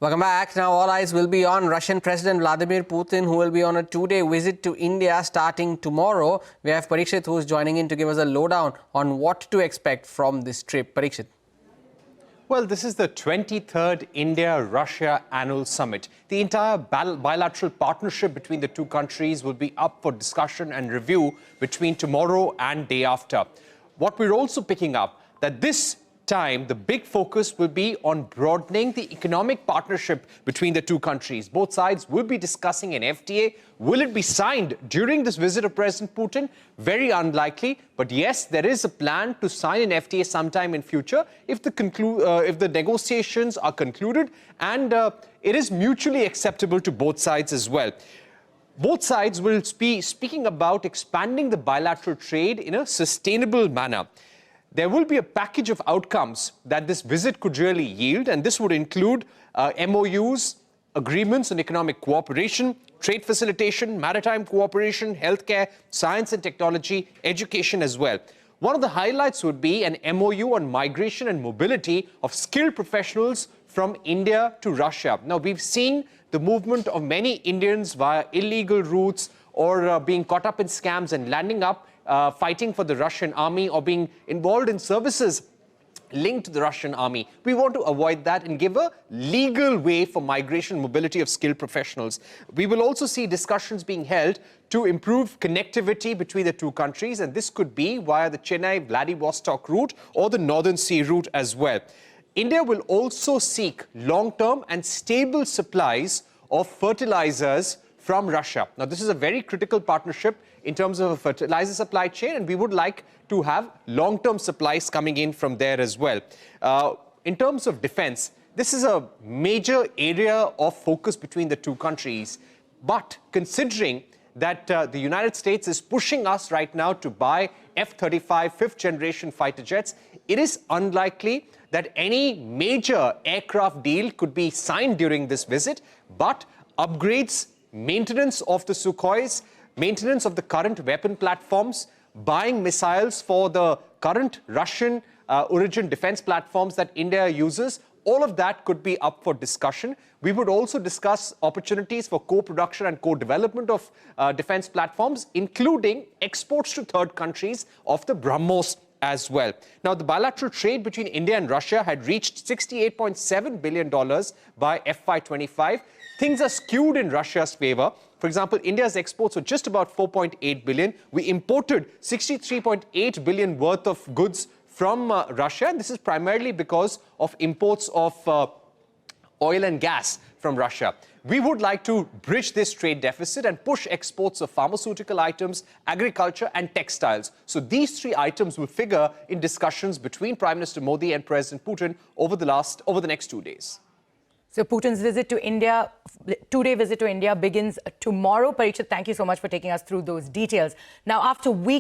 Welcome back. Now all eyes will be on Russian President Vladimir Putin, who will be on a two-day visit to India starting tomorrow. We have Parikshit, who is joining in to give us a lowdown on what to expect from this trip. Parikshit. Well, this is the 23rd India-Russia Annual Summit. The entire bilateral partnership between the two countries will be up for discussion and review between tomorrow and day after. What we're also picking up, that this time, the big focus will be on broadening the economic partnership between the two countries. Both sides will be discussing an FTA. Will it be signed during this visit of President Putin? Very unlikely. But yes, there is a plan to sign an FTA sometime in future if the negotiations are concluded and it is mutually acceptable to both sides as well. Both sides will be speaking about expanding the bilateral trade in a sustainable manner. There will be a package of outcomes that this visit could really yield, and this would include MOUs, agreements on economic cooperation, trade facilitation, maritime cooperation, healthcare, science and technology, education as well. One of the highlights would be an MOU on migration and mobility of skilled professionals from India to Russia. Now, we've seen the movement of many Indians via illegal routes or being caught up in scams and landing up fighting for the Russian army or being involved in services linked to the Russian army. We want to avoid that and give a legal way for migration and mobility of skilled professionals. We will also see discussions being held to improve connectivity between the two countries, and this could be via the Chennai-Vladivostok route or the Northern Sea route as well. India will also seek long-term and stable supplies of fertilizers from Russia. Now, this is a very critical partnership in terms of a fertilizer supply chain, and we would like to have long-term supplies coming in from there as well. In terms of defense, this is a major area of focus between the two countries. But considering that the United States is pushing us right now to buy F-35 fifth-generation fighter jets, it is unlikely that any major aircraft deal could be signed during this visit, but upgrades, maintenance of the Sukhois, maintenance of the current weapon platforms, buying missiles for the current Russian origin defense platforms that India uses, all of that could be up for discussion. We would also discuss opportunities for co-production and co-development of defense platforms, including exports to third countries of the BrahMos as well. Now, the bilateral trade between India and Russia had reached $68.7 billion by FY25. Things are skewed in Russia's favor. For example, India's exports were just about 4.8 billion. We imported 63.8 billion worth of goods from Russia, and this is primarily because of imports of oil and gas from Russia. We would like to bridge this trade deficit and push exports of pharmaceutical items, agriculture and textiles. So these three items will figure in discussions between Prime Minister Modi and President Putin over the next 2 days. So Putin's visit to India, two-day visit to India begins tomorrow. Parikshit, thank you so much for taking us through those details. Now, after weeks